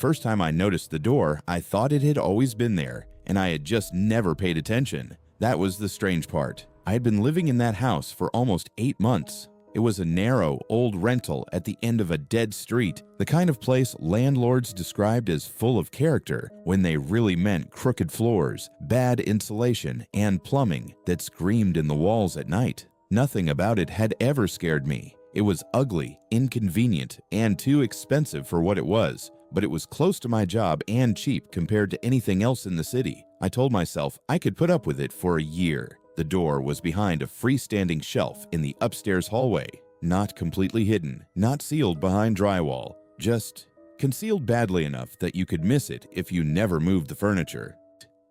first time I noticed the door, I thought it had always been there, and I had just never paid attention. That was the strange part. I had been living in that house for almost 8 months. It was a narrow, old rental at the end of a dead street, the kind of place landlords described as full of character when they really meant crooked floors, bad insulation, and plumbing that screamed in the walls at night. Nothing about it had ever scared me. It was ugly, inconvenient, and too expensive for what it was, but it was close to my job and cheap compared to anything else in the city. I told myself I could put up with it for a year. The door was behind a freestanding shelf in the upstairs hallway, not completely hidden, not sealed behind drywall, just concealed badly enough that you could miss it if you never moved the furniture.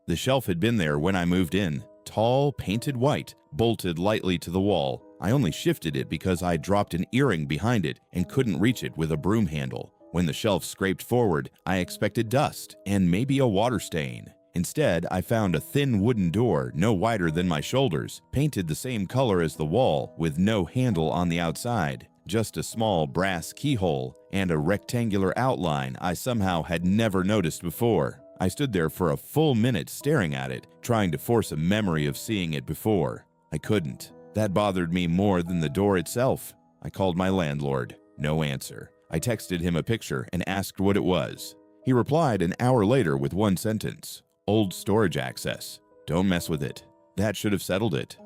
The shelf had been there when I moved in, tall, painted white, bolted lightly to the wall. I only shifted it because I dropped an earring behind it and couldn't reach it with a broom handle. When the shelf scraped forward, I expected dust and maybe a water stain. Instead, I found a thin wooden door no wider than my shoulders, painted the same color as the wall with no handle on the outside, just a small brass keyhole and a rectangular outline I somehow had never noticed before. I stood there for a full minute staring at it, trying to force a memory of seeing it before. I couldn't. That bothered me more than the door itself. I called my landlord. No answer. I texted him a picture and asked what it was. He replied an hour later with one sentence. Old storage access. Don't mess with it. That should have settled it.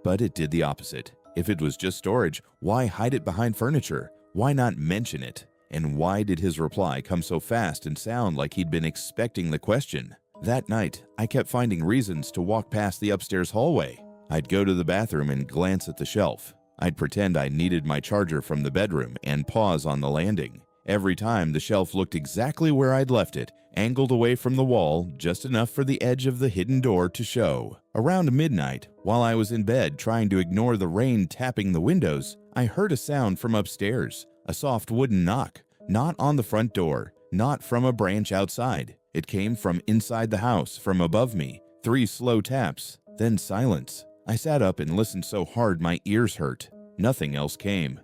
But it did the opposite. If it was just storage, why hide it behind furniture? Why not mention it? And why did his reply come so fast and sound like he'd been expecting the question? That night, I kept finding reasons to walk past the upstairs hallway. I'd go to the bathroom and glance at the shelf. I'd pretend I needed my charger from the bedroom and pause on the landing. Every time, the shelf looked exactly where I'd left it, angled away from the wall, just enough for the edge of the hidden door to show. Around midnight, while I was in bed trying to ignore the rain tapping the windows, I heard a sound from upstairs, a soft wooden knock, not on the front door, not from a branch outside. It came from inside the house, from above me. 3 slow taps, then silence. I sat up and listened so hard my ears hurt. Nothing else came.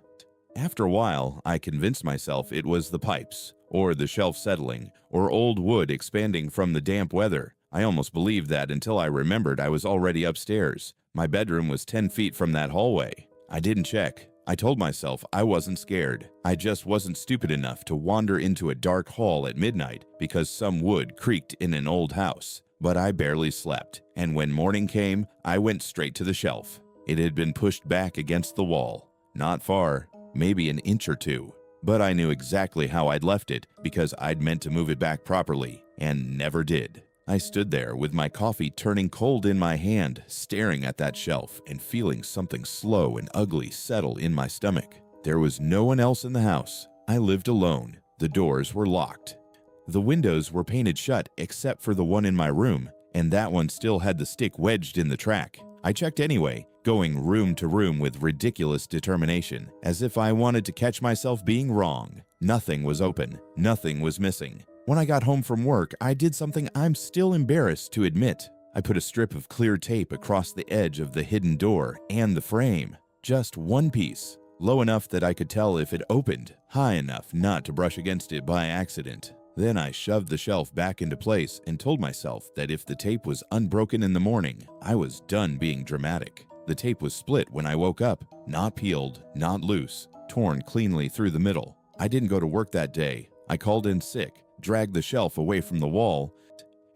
After a while, I convinced myself it was the pipes, or the shelf settling, or old wood expanding from the damp weather. I almost believed that until I remembered I was already upstairs. My bedroom was 10 feet from that hallway. I didn't check. I told myself I wasn't scared. I just wasn't stupid enough to wander into a dark hall at midnight because some wood creaked in an old house. But I barely slept, and when morning came, I went straight to the shelf. It had been pushed back against the wall. Not far. Maybe an inch or two, but I knew exactly how I'd left it because I'd meant to move it back properly and never did. I stood there with my coffee turning cold in my hand, staring at that shelf and feeling something slow and ugly settle in my stomach. There was no one else in the house. I lived alone. The doors were locked. The windows were painted shut except for the one in my room, and that one still had the stick wedged in the track. I checked anyway, going room to room with ridiculous determination, as if I wanted to catch myself being wrong. Nothing was open. Nothing was missing. When I got home from work, I did something I'm still embarrassed to admit. I put a strip of clear tape across the edge of the hidden door and the frame. Just one piece, low enough that I could tell if it opened, high enough not to brush against it by accident. Then I shoved the shelf back into place and told myself that if the tape was unbroken in the morning, I was done being dramatic. The tape was split when I woke up, not peeled, not loose, torn cleanly through the middle. I didn't go to work that day. I called in sick, dragged the shelf away from the wall,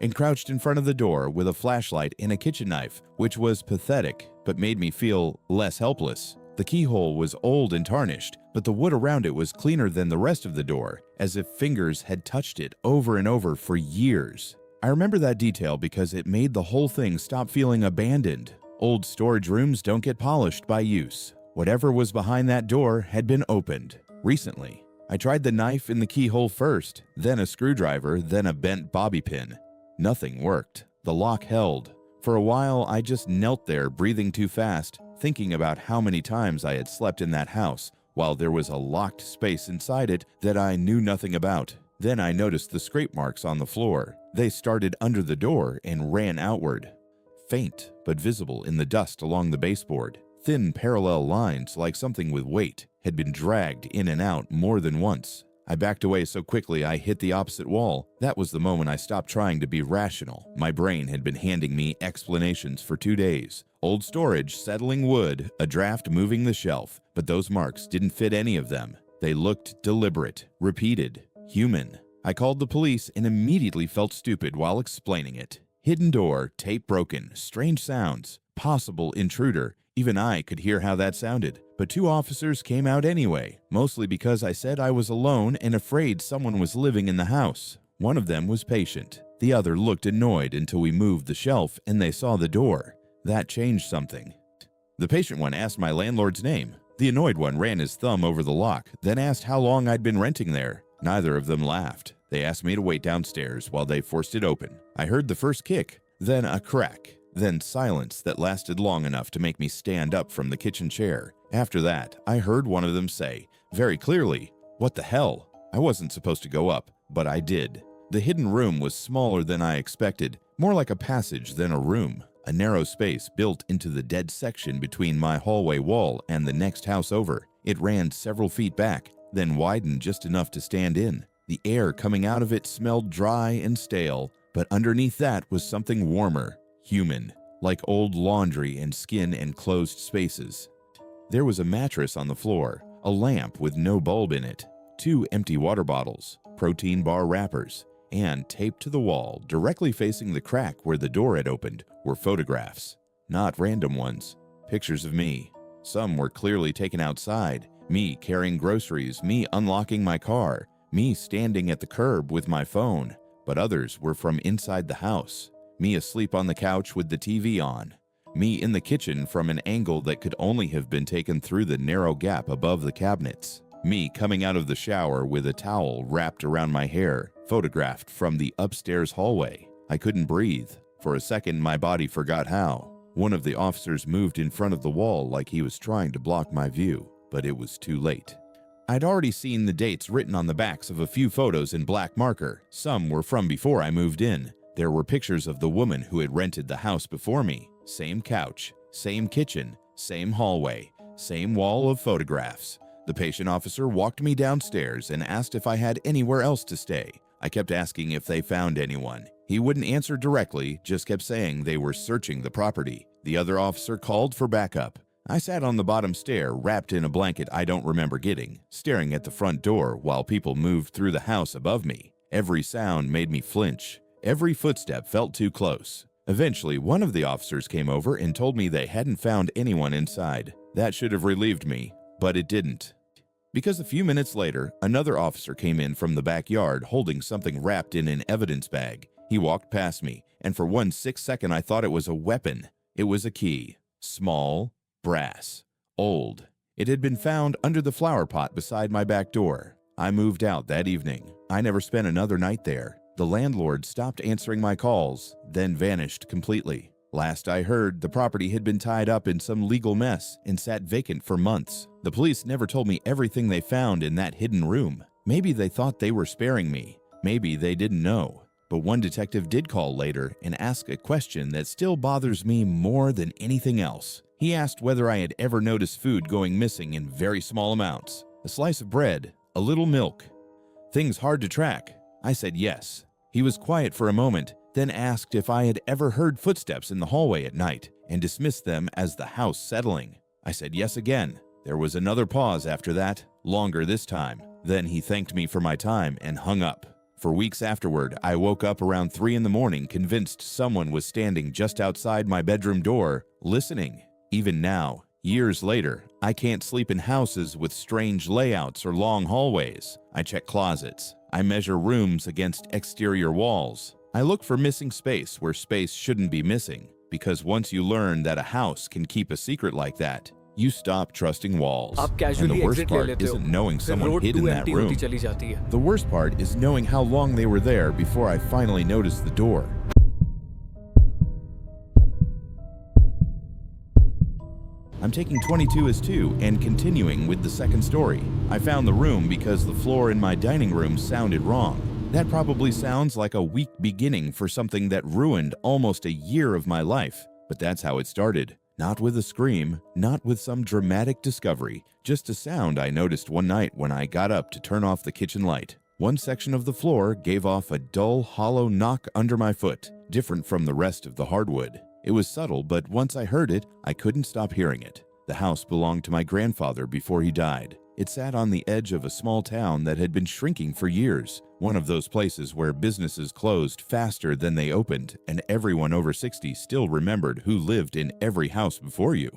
and crouched in front of the door with a flashlight and a kitchen knife, which was pathetic but made me feel less helpless. The keyhole was old and tarnished, but the wood around it was cleaner than the rest of the door, as if fingers had touched it over and over for years. I remember that detail because it made the whole thing stop feeling abandoned. Old storage rooms don't get polished by use. Whatever was behind that door had been opened recently. I tried the knife in the keyhole first, then a screwdriver, then a bent bobby pin. Nothing worked. The lock held. For a while, I just knelt there, breathing too fast, thinking about how many times I had slept in that house while there was a locked space inside it that I knew nothing about. Then I noticed the scrape marks on the floor. They started under the door and ran outward. Faint, but visible in the dust along the baseboard. Thin parallel lines, like something with weight, had been dragged in and out more than once. I backed away so quickly I hit the opposite wall. That was the moment I stopped trying to be rational. My brain had been handing me explanations for 2 days. Old storage, settling wood, a draft moving the shelf, but those marks didn't fit any of them. They looked deliberate, repeated, human. I called the police and immediately felt stupid while explaining it. Hidden door, tape broken, strange sounds, possible intruder. Even I could hear how that sounded. But 2 officers came out anyway, mostly because I said I was alone and afraid someone was living in the house. One of them was patient. The other looked annoyed until we moved the shelf and they saw the door. That changed something. The patient one asked my landlord's name. The annoyed one ran his thumb over the lock, then asked how long I'd been renting there. Neither of them laughed. They asked me to wait downstairs while they forced it open. I heard the first kick, then a crack, then silence that lasted long enough to make me stand up from the kitchen chair. After that, I heard one of them say, very clearly, "What the hell?" I wasn't supposed to go up, but I did. The hidden room was smaller than I expected, more like a passage than a room. A narrow space built into the dead section between my hallway wall and the next house over. It ran several feet back, then widened just enough to stand in. The air coming out of it smelled dry and stale, but underneath that was something warmer, human, like old laundry and skin and closed spaces. There was a mattress on the floor, a lamp with no bulb in it, 2 empty water bottles, protein bar wrappers, and taped to the wall, directly facing the crack where the door had opened, were photographs. Not random ones. Pictures of me. Some were clearly taken outside. Me carrying groceries, me unlocking my car, me standing at the curb with my phone. But others were from inside the house. Me asleep on the couch with the TV on. Me in the kitchen from an angle that could only have been taken through the narrow gap above the cabinets. Me coming out of the shower with a towel wrapped around my hair, photographed from the upstairs hallway. I couldn't breathe. For a second, my body forgot how. One of the officers moved in front of the wall like he was trying to block my view, but it was too late. I'd already seen the dates written on the backs of a few photos in black marker. Some were from before I moved in. There were pictures of the woman who had rented the house before me. Same couch, same kitchen, same hallway, same wall of photographs. The patient officer walked me downstairs and asked if I had anywhere else to stay. I kept asking if they found anyone. He wouldn't answer directly, just kept saying they were searching the property. The other officer called for backup. I sat on the bottom stair, wrapped in a blanket I don't remember getting, staring at the front door while people moved through the house above me. Every sound made me flinch. Every footstep felt too close. Eventually, one of the officers came over and told me they hadn't found anyone inside. That should have relieved me, but it didn't. Because a few minutes later, another officer came in from the backyard holding something wrapped in an evidence bag. He walked past me, and for 1 second I thought it was a weapon. It was a key. Small, brass, old. It had been found under the flower pot beside my back door. I moved out that evening. I never spent another night there. The landlord stopped answering my calls, then vanished completely. Last I heard, the property had been tied up in some legal mess and sat vacant for months. The police never told me everything they found in that hidden room. Maybe they thought they were sparing me. Maybe they didn't know. But one detective did call later and ask a question that still bothers me more than anything else. He asked whether I had ever noticed food going missing in very small amounts. A slice of bread, a little milk. Things hard to track. I said yes. He was quiet for a moment, then asked if I had ever heard footsteps in the hallway at night and dismissed them as the house settling. I said yes again. There was another pause after that, longer this time. Then he thanked me for my time and hung up. For weeks afterward, I woke up around 3 a.m. convinced someone was standing just outside my bedroom door, listening. Even now, years later, I can't sleep in houses with strange layouts or long hallways. I check closets. I measure rooms against exterior walls. I look for missing space where space shouldn't be missing, because once you learn that a house can keep a secret like that, you stop trusting walls. And the worst part isn't knowing someone hid in that room. The worst part is knowing how long they were there before I finally noticed the door. I'm taking 22 as 2 and continuing with the second story. I found the room because the floor in my dining room sounded wrong. That probably sounds like a weak beginning for something that ruined almost a year of my life, but that's how it started. Not with a scream, not with some dramatic discovery, just a sound I noticed one night when I got up to turn off the kitchen light. One section of the floor gave off a dull, hollow knock under my foot, different from the rest of the hardwood. It was subtle, but once I heard it, I couldn't stop hearing it. The house belonged to my grandfather before he died. It sat on the edge of a small town that had been shrinking for years, one of those places where businesses closed faster than they opened, and everyone over 60 still remembered who lived in every house before you.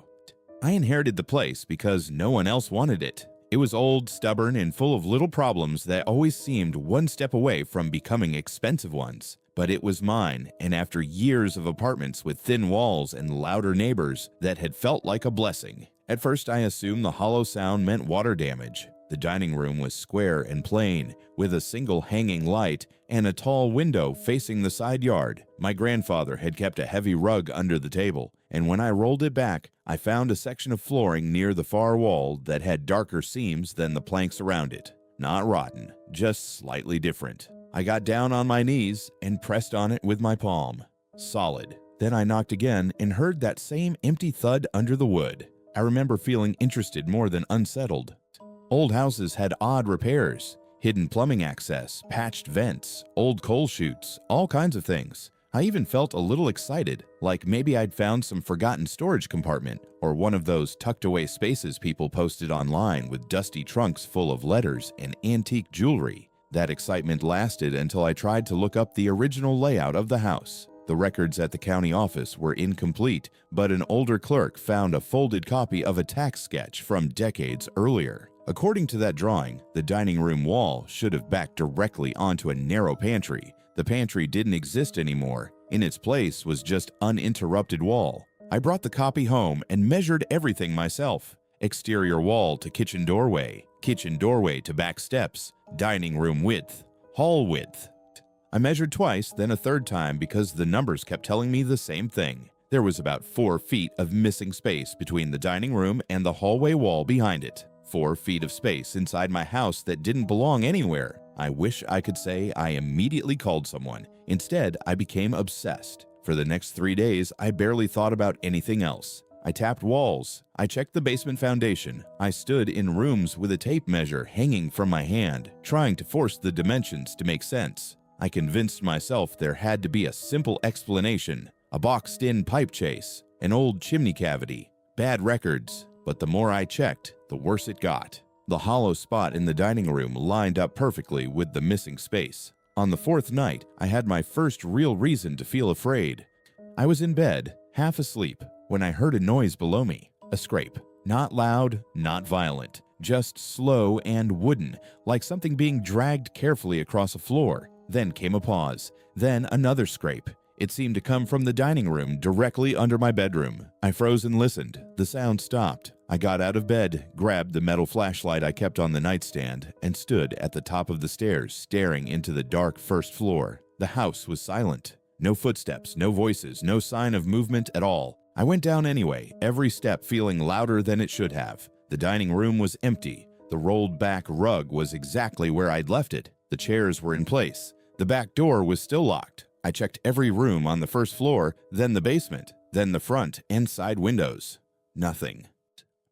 I inherited the place because no one else wanted it. It was old, stubborn, and full of little problems that always seemed one step away from becoming expensive ones. But it was mine, and after years of apartments with thin walls and louder neighbors, that had felt like a blessing. At first, I assumed the hollow sound meant water damage. The dining room was square and plain, with a single hanging light and a tall window facing the side yard. My grandfather had kept a heavy rug under the table, and when I rolled it back, I found a section of flooring near the far wall that had darker seams than the planks around it. Not rotten, just slightly different. I got down on my knees and pressed on it with my palm. Solid. Then I knocked again and heard that same empty thud under the wood. I remember feeling interested more than unsettled. Old houses had odd repairs, hidden plumbing access, patched vents, old coal chutes, all kinds of things. I even felt a little excited, like maybe I'd found some forgotten storage compartment or one of those tucked away spaces people posted online with dusty trunks full of letters and antique jewelry. That excitement lasted until I tried to look up the original layout of the house. The records at the county office were incomplete, but an older clerk found a folded copy of a tax sketch from decades earlier. According to that drawing, the dining room wall should have backed directly onto a narrow pantry. The pantry didn't exist anymore. In its place was just uninterrupted wall. I brought the copy home and measured everything myself. Exterior wall to kitchen doorway to back steps, dining room width, hall width. I measured twice, then a third time because the numbers kept telling me the same thing. There was about 4 feet of missing space between the dining room and the hallway wall behind it. 4 feet of space inside my house that didn't belong anywhere. I wish I could say I immediately called someone. Instead, I became obsessed. For the next 3 days, I barely thought about anything else. I tapped walls. I checked the basement foundation. I stood in rooms with a tape measure hanging from my hand, trying to force the dimensions to make sense. I convinced myself there had to be a simple explanation. A boxed-in pipe chase, an old chimney cavity, bad records. But the more I checked, the worse it got. The hollow spot in the dining room lined up perfectly with the missing space. On the 4th night, I had my first real reason to feel afraid. I was in bed, half asleep, when I heard a noise below me. A scrape. Not loud, not violent, just slow and wooden, like something being dragged carefully across a floor. Then came a pause. Then another scrape. It seemed to come from the dining room directly under my bedroom. I froze and listened. The sound stopped. I got out of bed, grabbed the metal flashlight I kept on the nightstand, and stood at the top of the stairs staring into the dark first floor. The house was silent. No footsteps, no voices, no sign of movement at all. I went down anyway, every step feeling louder than it should have. The dining room was empty. The rolled back rug was exactly where I'd left it. The chairs were in place. The back door was still locked. I checked every room on the first floor, then the basement, then the front and side windows. Nothing.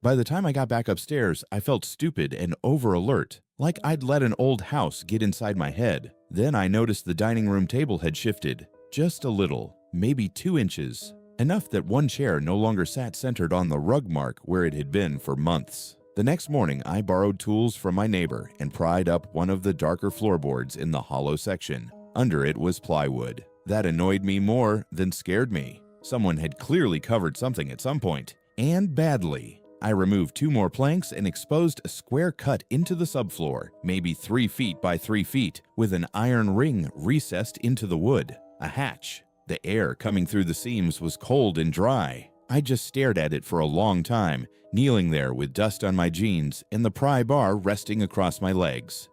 By the time I got back upstairs, I felt stupid and over-alert, like I'd let an old house get inside my head. Then I noticed the dining room table had shifted. Just a little, maybe 2 inches. Enough that one chair no longer sat centered on the rug mark where it had been for months. The next morning, I borrowed tools from my neighbor and pried up one of the darker floorboards in the hollow section. Under it was plywood. That annoyed me more than scared me. Someone had clearly covered something at some point, and badly. I removed 2 more planks and exposed a square cut into the subfloor, maybe 3 feet by 3 feet, with an iron ring recessed into the wood. A hatch. The air coming through the seams was cold and dry. I just stared at it for a long time, kneeling there with dust on my jeans and the pry bar resting across my legs.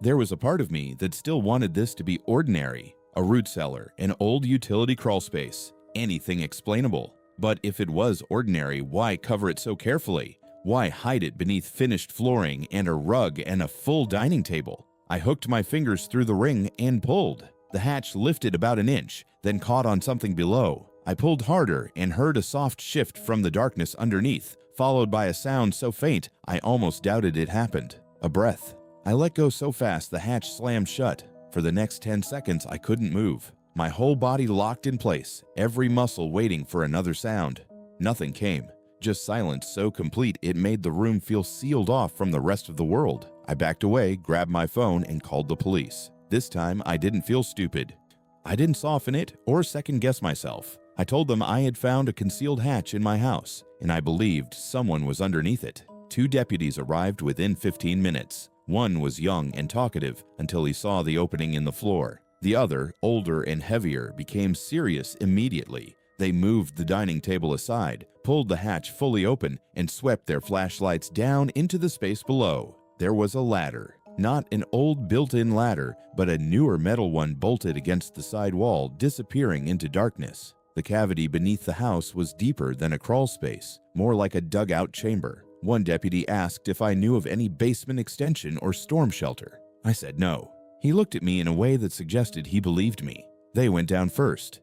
There was a part of me that still wanted this to be ordinary. A root cellar, an old utility crawl space, anything explainable. But if it was ordinary, why cover it so carefully? Why hide it beneath finished flooring and a rug and a full dining table? I hooked my fingers through the ring and pulled. The hatch lifted about an inch, then caught on something below. I pulled harder and heard a soft shift from the darkness underneath, followed by a sound so faint I almost doubted it happened. A breath. I let go so fast the hatch slammed shut. For the next 10 seconds, I couldn't move. My whole body locked in place, every muscle waiting for another sound. Nothing came. Just silence so complete it made the room feel sealed off from the rest of the world. I backed away, grabbed my phone, and called the police. This time, I didn't feel stupid. I didn't soften it or second-guess myself. I told them I had found a concealed hatch in my house, and I believed someone was underneath it. 2 deputies arrived within 15 minutes. One was young and talkative until he saw the opening in the floor. The other, older and heavier, became serious immediately. They moved the dining table aside, pulled the hatch fully open, and swept their flashlights down into the space below. There was a ladder. Not an old built-in ladder, but a newer metal one bolted against the side wall, disappearing into darkness. The cavity beneath the house was deeper than a crawl space, more like a dugout chamber. One deputy asked if I knew of any basement extension or storm shelter. I said no. He looked at me in a way that suggested he believed me. They went down first.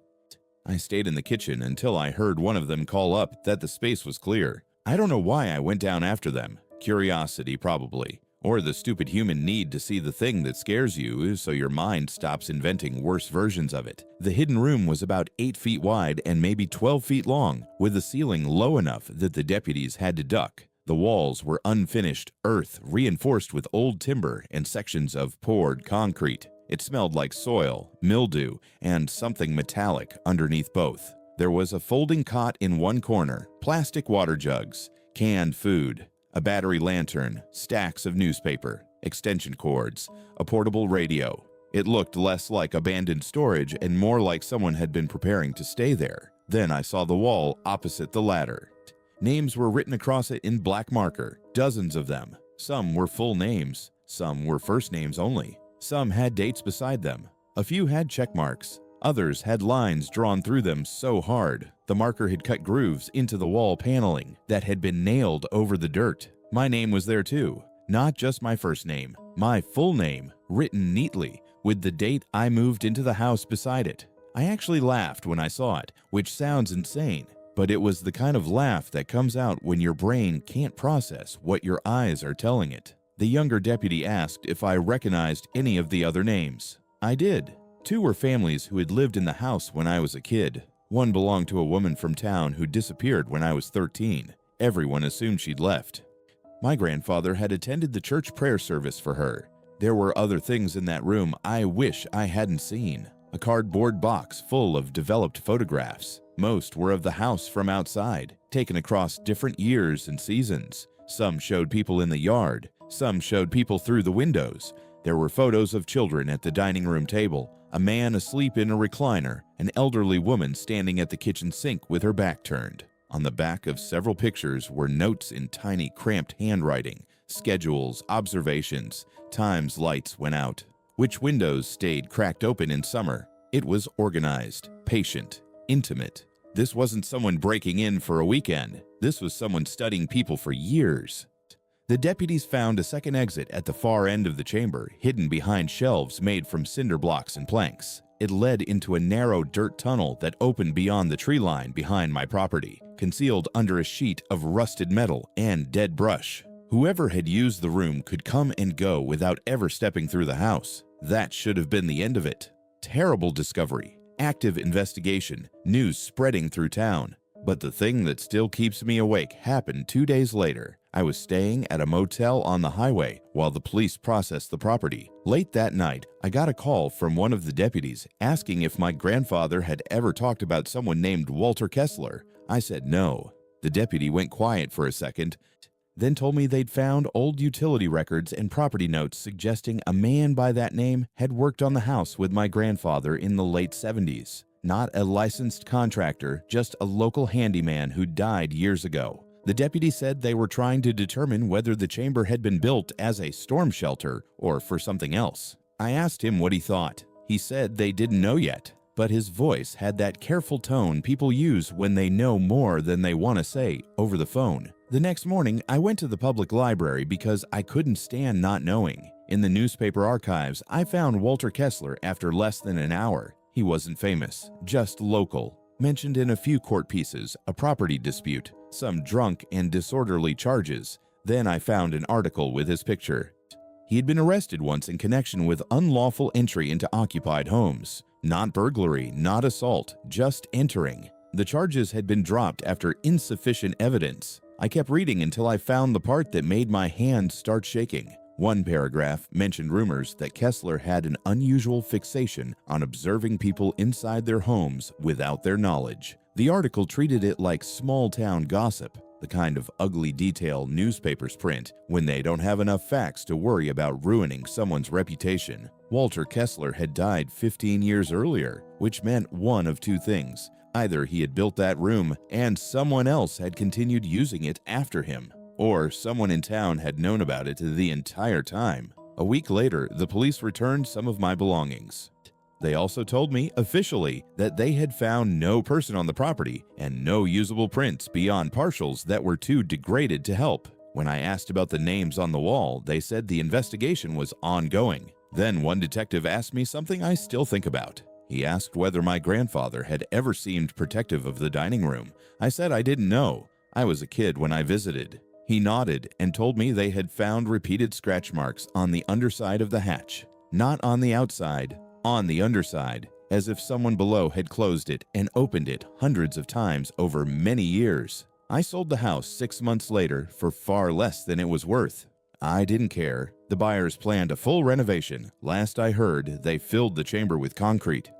I stayed in the kitchen until I heard one of them call up that the space was clear. I don't know why I went down after them. Curiosity, probably. Or the stupid human need to see the thing that scares you so your mind stops inventing worse versions of it. The hidden room was about 8 feet wide and maybe 12 feet long, with the ceiling low enough that the deputies had to duck. The walls were unfinished earth reinforced with old timber and sections of poured concrete. It smelled like soil, mildew, and something metallic underneath both. There was a folding cot in one corner, plastic water jugs, canned food, a battery lantern, stacks of newspaper, extension cords, a portable radio. It looked less like abandoned storage and more like someone had been preparing to stay there. Then I saw the wall opposite the ladder. Names were written across it in black marker, dozens of them. Some were full names, some were first names only. Some had dates beside them. A few had check marks. Others had lines drawn through them so hard, the marker had cut grooves into the wall paneling that had been nailed over the dirt. My name was there too. Not just my first name, my full name, written neatly, with the date I moved into the house beside it. I actually laughed when I saw it, which sounds insane. But it was the kind of laugh that comes out when your brain can't process what your eyes are telling it. The younger deputy asked if I recognized any of the other names. I did. 2 were families who had lived in the house when I was a kid. One belonged to a woman from town who disappeared when I was 13. Everyone assumed she'd left. My grandfather had attended the church prayer service for her. There were other things in that room I wish I hadn't seen. A cardboard box full of developed photographs. Most were of the house from outside, taken across different years and seasons. Some showed people in the yard. Some showed people through the windows. There were photos of children at the dining room table, a man asleep in a recliner, an elderly woman standing at the kitchen sink with her back turned. On the back of several pictures were notes in tiny, cramped handwriting, schedules, observations, times lights went out, which windows stayed cracked open in summer. It was organized, patient, intimate. This wasn't someone breaking in for a weekend. This was someone studying people for years. The deputies found a second exit at the far end of the chamber, hidden behind shelves made from cinder blocks and planks. It led into a narrow dirt tunnel that opened beyond the tree line behind my property, concealed under a sheet of rusted metal and dead brush. Whoever had used the room could come and go without ever stepping through the house. That should have been the end of it. Terrible discovery, active investigation, news spreading through town. But the thing that still keeps me awake happened 2 days later. I was staying at a motel on the highway while the police processed the property. Late that night, I got a call from one of the deputies asking if my grandfather had ever talked about someone named Walter Kessler. I said no. The deputy went quiet for a second, then told me they'd found old utility records and property notes suggesting a man by that name had worked on the house with my grandfather in the late 70s. Not a licensed contractor, just a local handyman who died years ago. The deputy said they were trying to determine whether the chamber had been built as a storm shelter or for something else. I asked him what he thought. He said they didn't know yet, but his voice had that careful tone people use when they know more than they want to say over the phone. The next morning, I went to the public library because I couldn't stand not knowing. In the newspaper archives, I found Walter Kessler after less than an hour. He wasn't famous, just local. mentioned in a few court pieces a property dispute, some drunk and disorderly charges. Then I found an article with his picture. He had been arrested once in connection with unlawful entry into occupied homes. Not burglary, not assault, just entering. The charges had been dropped after insufficient evidence. I kept reading until I found the part that made my hand start shaking. One paragraph mentioned rumors that Kessler had an unusual fixation on observing people inside their homes without their knowledge. The article treated it like small-town gossip, the kind of ugly detail newspapers print when they don't have enough facts to worry about ruining someone's reputation. Walter Kessler had died 15 years earlier, which meant one of two things. Either he had built that room and someone else had continued using it after him, or someone in town had known about it the entire time. A week later, the police returned some of my belongings. They also told me officially that they had found no person on the property and no usable prints beyond partials that were too degraded to help. When I asked about the names on the wall, they said the investigation was ongoing. Then one detective asked me something I still think about. He asked whether my grandfather had ever seemed protective of the dining room. I said I didn't know. I was a kid when I visited. He nodded and told me they had found repeated scratch marks on the underside of the hatch. Not on the outside, on the underside, as if someone below had closed it and opened it hundreds of times over many years. I sold the house 6 months later for far less than it was worth. I didn't care. The buyers planned a full renovation. Last I heard, they filled the chamber with concrete.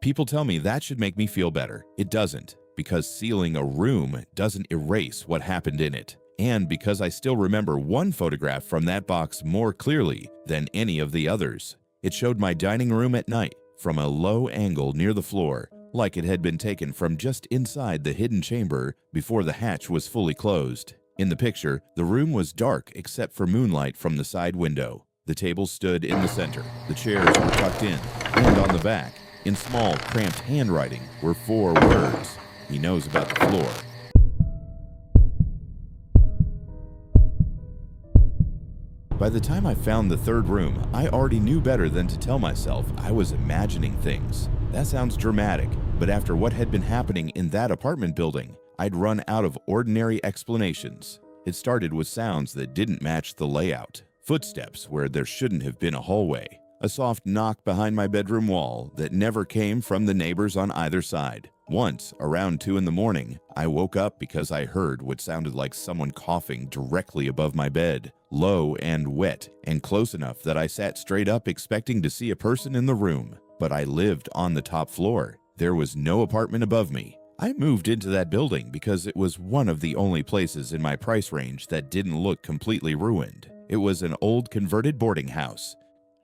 People tell me that should make me feel better. It doesn't, because sealing a room doesn't erase what happened in it. And because I still remember one photograph from that box more clearly than any of the others. It showed my dining room at night from a low angle near the floor, like it had been taken from just inside the hidden chamber before the hatch was fully closed. In the picture, the room was dark except for moonlight from the side window. The table stood in the center, the chairs were tucked in, and on the back, in small, cramped handwriting, were 4 words. He knows about the floor. By the time I found the third room, I already knew better than to tell myself I was imagining things. That sounds dramatic, but after what had been happening in that apartment building, I'd run out of ordinary explanations. It started with sounds that didn't match the layout. Footsteps where there shouldn't have been a hallway. A soft knock behind my bedroom wall that never came from the neighbors on either side. Once, around 2 in the morning, I woke up because I heard what sounded like someone coughing directly above my bed. Low and wet, and close enough that I sat straight up expecting to see a person in the room. But I lived on the top floor. There was no apartment above me. I moved into that building because it was one of the only places in my price range that didn't look completely ruined. It was an old converted boarding house.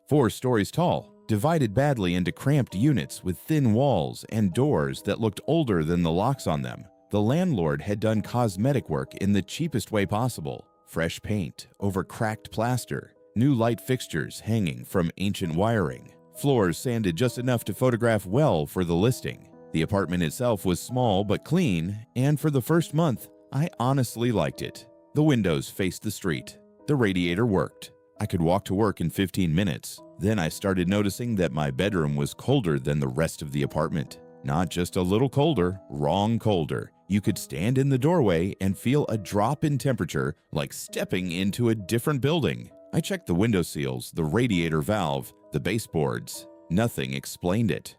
4 stories tall, divided badly into cramped units with thin walls and doors that looked older than the locks on them. The landlord had done cosmetic work in the cheapest way possible. Fresh paint over cracked plaster, new light fixtures hanging from ancient wiring, floors sanded just enough to photograph well for the listing. The apartment itself was small but clean, and for the first month, I honestly liked it. The windows faced the street. The radiator worked. I could walk to work in 15 minutes. Then I started noticing that my bedroom was colder than the rest of the apartment. Not just a little colder, wrong colder. You could stand in the doorway and feel a drop in temperature like stepping into a different building. I checked the window seals, the radiator valve, the baseboards. Nothing explained it.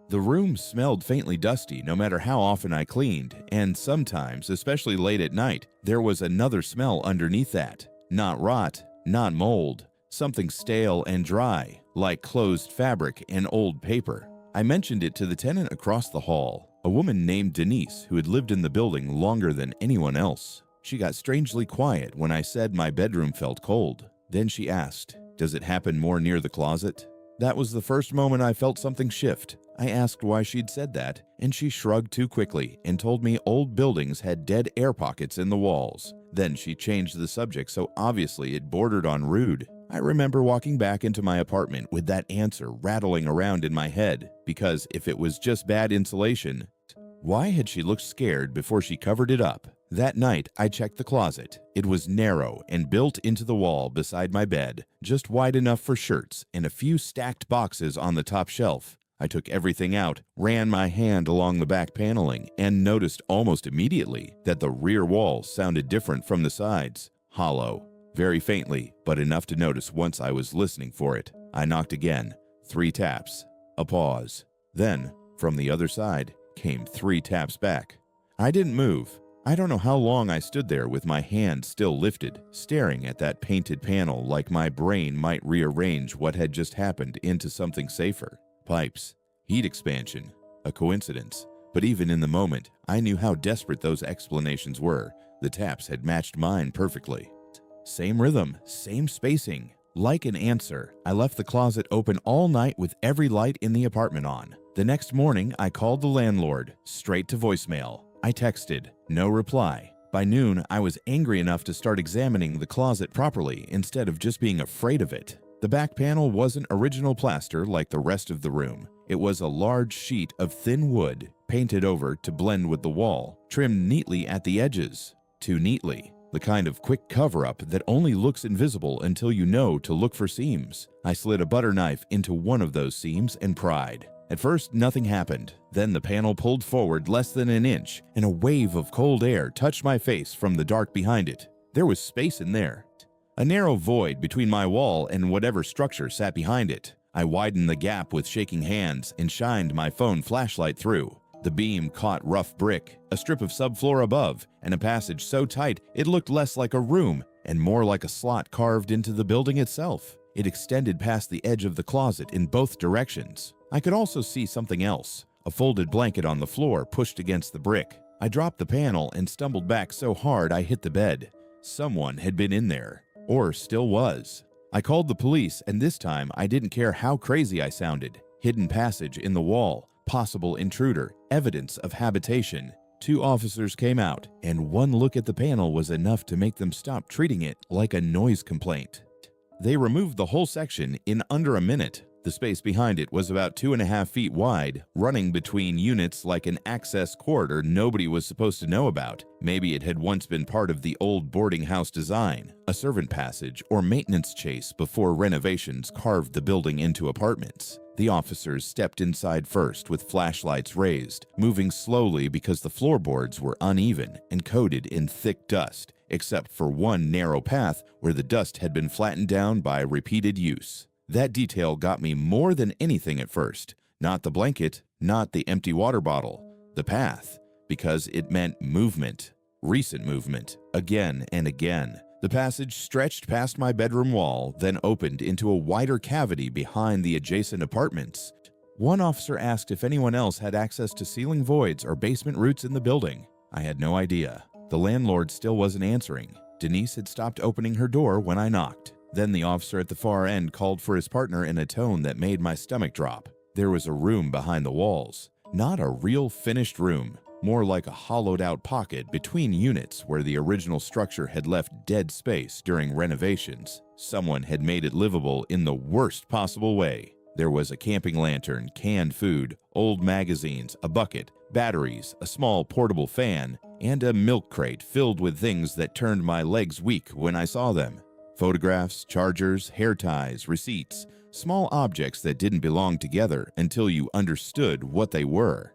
The room smelled faintly dusty no matter how often I cleaned, and sometimes, especially late at night, there was another smell underneath that. Not rot, not mold, something stale and dry, like closed fabric and old paper. I mentioned it to the tenant across the hall, a woman named Denise who had lived in the building longer than anyone else. She got strangely quiet when I said my bedroom felt cold. Then she asked, "Does it happen more near the closet?" That was the first moment I felt something shift. I asked why she'd said that, and she shrugged too quickly and told me old buildings had dead air pockets in the walls. Then she changed the subject so obviously it bordered on rude. I remember walking back into my apartment with that answer rattling around in my head, because if it was just bad insulation, why had she looked scared before she covered it up? That night, I checked the closet. It was narrow and built into the wall beside my bed, just wide enough for shirts and a few stacked boxes on the top shelf. I took everything out, ran my hand along the back paneling, and noticed almost immediately that the rear wall sounded different from the sides, hollow, very faintly, but enough to notice once I was listening for it. I knocked again, 3 taps, a pause. Then, from the other side, came 3 taps back. I didn't move. I don't know how long I stood there with my hand still lifted, staring at that painted panel like my brain might rearrange what had just happened into something safer. Pipes, heat expansion, a coincidence. But even in the moment, I knew how desperate those explanations were. The taps had matched mine perfectly. Same rhythm, same spacing. Like an answer, I left the closet open all night with every light in the apartment on. The next morning, I called the landlord, straight to voicemail. I texted, no reply. By noon, I was angry enough to start examining the closet properly instead of just being afraid of it. The back panel wasn't original plaster like the rest of the room. It was a large sheet of thin wood, painted over to blend with the wall, trimmed neatly at the edges. Too neatly. The kind of quick cover-up that only looks invisible until you know to look for seams. I slid a butter knife into one of those seams and pried. At first, nothing happened. Then the panel pulled forward less than an inch, and a wave of cold air touched my face from the dark behind it. There was space in there. A narrow void between my wall and whatever structure sat behind it. I widened the gap with shaking hands and shined my phone flashlight through. The beam caught rough brick, a strip of subfloor above, and a passage so tight it looked less like a room and more like a slot carved into the building itself. It extended past the edge of the closet in both directions. I could also see something else, a folded blanket on the floor pushed against the brick. I dropped the panel and stumbled back so hard I hit the bed. Someone had been in there, or still was. I called the police, and this time I didn't care how crazy I sounded. Hidden passage in the wall, possible intruder, evidence of habitation. 2 officers came out, and one look at the panel was enough to make them stop treating it like a noise complaint. They removed the whole section in under a minute. The space behind it was about 2.5 feet wide, running between units like an access corridor nobody was supposed to know about. Maybe it had once been part of the old boarding house design, a servant passage or maintenance chase before renovations carved the building into apartments. The officers stepped inside first with flashlights raised, moving slowly because the floorboards were uneven and coated in thick dust, except for one narrow path where the dust had been flattened down by repeated use. That detail got me more than anything at first. Not the blanket, not the empty water bottle, the path, because it meant movement, recent movement, again and again. The passage stretched past my bedroom wall, then opened into a wider cavity behind the adjacent apartments. One officer asked if anyone else had access to ceiling voids or basement routes in the building. I had no idea. The landlord still wasn't answering. Denise had stopped opening her door when I knocked. Then the officer at the far end called for his partner in a tone that made my stomach drop. There was a room behind the walls. Not a real finished room, more like a hollowed-out pocket between units where the original structure had left dead space during renovations. Someone had made it livable in the worst possible way. There was a camping lantern, canned food, old magazines, a bucket, batteries, a small portable fan, and a milk crate filled with things that turned my legs weak when I saw them. Photographs, chargers, hair ties, receipts, small objects that didn't belong together until you understood what they were.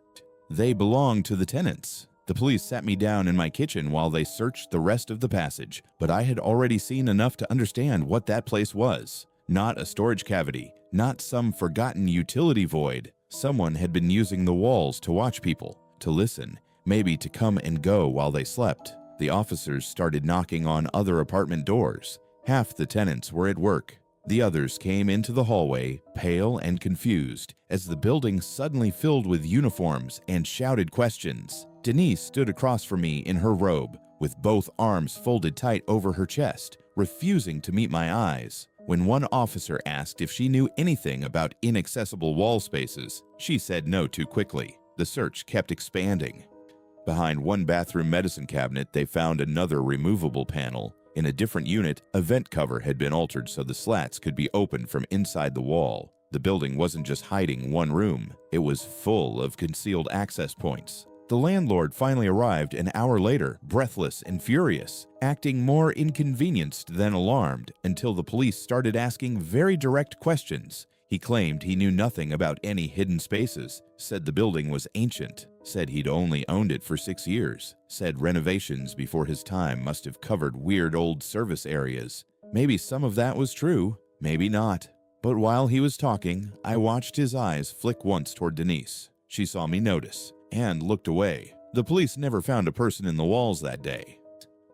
They belonged to the tenants. The police sat me down in my kitchen while they searched the rest of the passage, but I had already seen enough to understand what that place was. Not a storage cavity, not some forgotten utility void. Someone had been using the walls to watch people, to listen, maybe to come and go while they slept. The officers started knocking on other apartment doors. Half the tenants were at work. The others came into the hallway, pale and confused, as the building suddenly filled with uniforms and shouted questions. Denise stood across from me in her robe, with both arms folded tight over her chest, refusing to meet my eyes. When one officer asked if she knew anything about inaccessible wall spaces, she said no too quickly. The search kept expanding. Behind one bathroom medicine cabinet, they found another removable panel. In a different unit, a vent cover had been altered so the slats could be opened from inside the wall. The building wasn't just hiding one room, it was full of concealed access points. The landlord finally arrived an hour later, breathless and furious, acting more inconvenienced than alarmed, until the police started asking very direct questions. He claimed he knew nothing about any hidden spaces, said the building was ancient, said he'd only owned it for 6 years, said renovations before his time must have covered weird old service areas. Maybe some of that was true, maybe not. But while he was talking, I watched his eyes flick once toward Denise. She saw me notice and looked away. The police never found a person in the walls that day.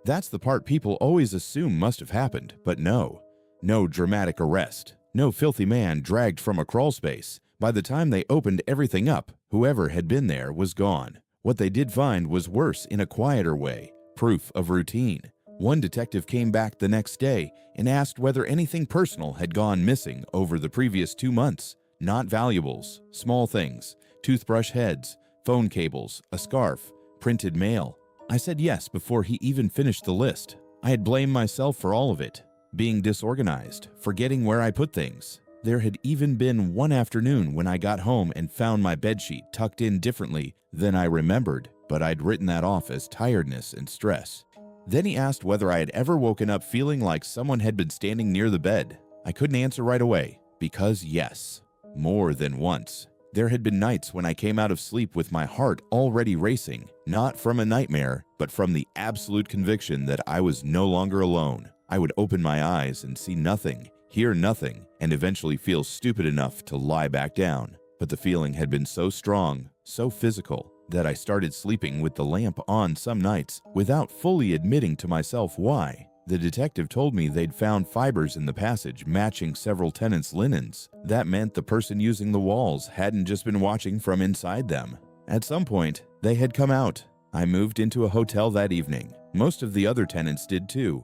That's the part people always assume must have happened, but no. No dramatic arrest. No filthy man dragged from a crawlspace. By the time they opened everything up, whoever had been there was gone. What they did find was worse in a quieter way, proof of routine. One detective came back the next day and asked whether anything personal had gone missing over the previous 2 months. Not valuables, small things, toothbrush heads, phone cables, a scarf, printed mail. I said yes before he even finished the list. I had blamed myself for all of it. Being disorganized, forgetting where I put things. There had even been one afternoon when I got home and found my bedsheet tucked in differently than I remembered, but I'd written that off as tiredness and stress. Then he asked whether I had ever woken up feeling like someone had been standing near the bed. I couldn't answer right away, because yes, more than once. There had been nights when I came out of sleep with my heart already racing, not from a nightmare, but from the absolute conviction that I was no longer alone. I would open my eyes and see nothing, hear nothing, and eventually feel stupid enough to lie back down. But the feeling had been so strong, so physical, that I started sleeping with the lamp on some nights without fully admitting to myself why. The detective told me they'd found fibers in the passage matching several tenants' linens. That meant the person using the walls hadn't just been watching from inside them. At some point, they had come out. I moved into a hotel that evening. Most of the other tenants did too.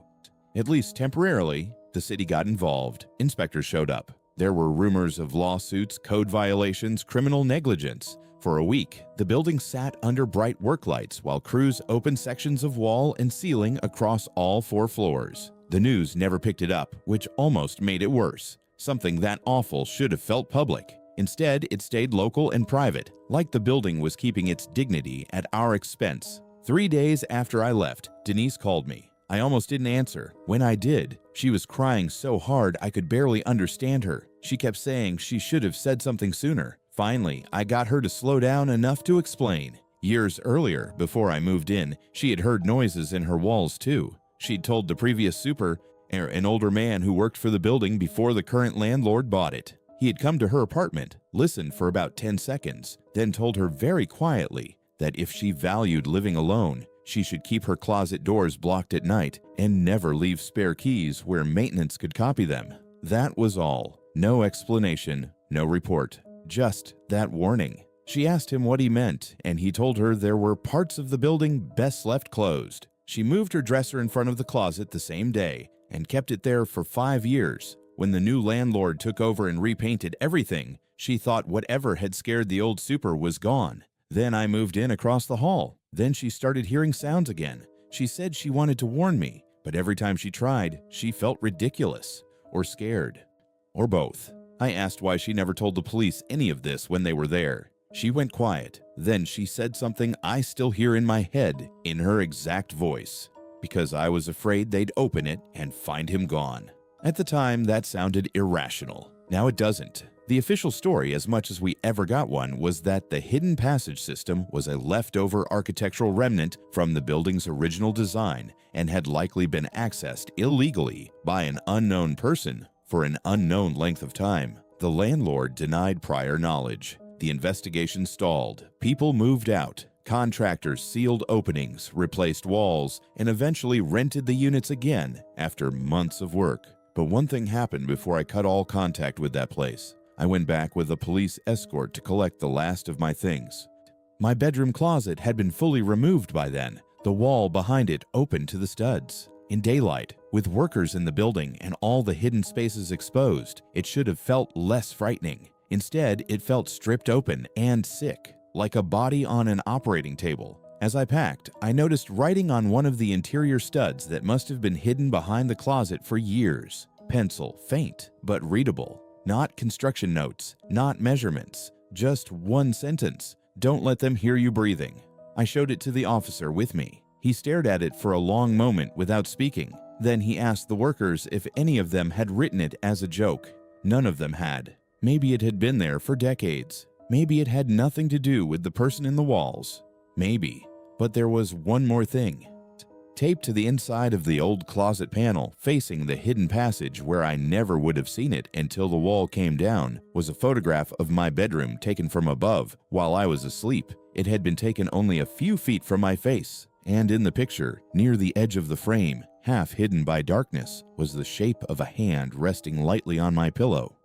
At least temporarily, the city got involved. Inspectors showed up. There were rumors of lawsuits, code violations, criminal negligence. For a week, the building sat under bright work lights while crews opened sections of wall and ceiling across all 4 floors. The news never picked it up, which almost made it worse. Something that awful should have felt public. Instead, it stayed local and private, like the building was keeping its dignity at our expense. 3 days after I left, Denise called me. I almost didn't answer. When I did, she was crying so hard I could barely understand her. She kept saying she should have said something sooner. Finally, I got her to slow down enough to explain. Years earlier, before I moved in, she had heard noises in her walls too. She'd told the previous super, an older man who worked for the building before the current landlord bought it. He had come to her apartment, listened for about 10 seconds, then told her very quietly that if she valued living alone, she should keep her closet doors blocked at night and never leave spare keys where maintenance could copy them. That was all. No explanation, no report, just that warning. She asked him what he meant, and he told her there were parts of the building best left closed. She moved her dresser in front of the closet the same day and kept it there for 5 years. When the new landlord took over and repainted everything, she thought whatever had scared the old super was gone. Then I moved in across the hall. Then she started hearing sounds again. She said she wanted to warn me, but every time she tried, she felt ridiculous, or scared, or both. I asked why she never told the police any of this when they were there. She went quiet. Then she said something I still hear in my head in her exact voice, because I was afraid they'd open it and find him gone. At the time, that sounded irrational. Now it doesn't. The official story, as much as we ever got one, was that the hidden passage system was a leftover architectural remnant from the building's original design and had likely been accessed illegally by an unknown person for an unknown length of time. The landlord denied prior knowledge. The investigation stalled. People moved out. Contractors sealed openings, replaced walls, and eventually rented the units again after months of work. But one thing happened before I cut all contact with that place. I went back with a police escort to collect the last of my things. My bedroom closet had been fully removed by then, the wall behind it open to the studs. In daylight, with workers in the building and all the hidden spaces exposed, it should have felt less frightening. Instead, it felt stripped open and sick, like a body on an operating table. As I packed, I noticed writing on one of the interior studs that must have been hidden behind the closet for years. Pencil, faint, but readable. Not construction notes, not measurements, just one sentence. Don't let them hear you breathing. I showed it to the officer with me. He stared at it for a long moment without speaking. Then he asked the workers if any of them had written it as a joke. None of them had. Maybe it had been there for decades. Maybe it had nothing to do with the person in the walls. Maybe. But there was one more thing. Taped to the inside of the old closet panel, facing the hidden passage where I never would have seen it until the wall came down, was a photograph of my bedroom taken from above while I was asleep. It had been taken only a few feet from my face, and in the picture, near the edge of the frame, half hidden by darkness, was the shape of a hand resting lightly on my pillow.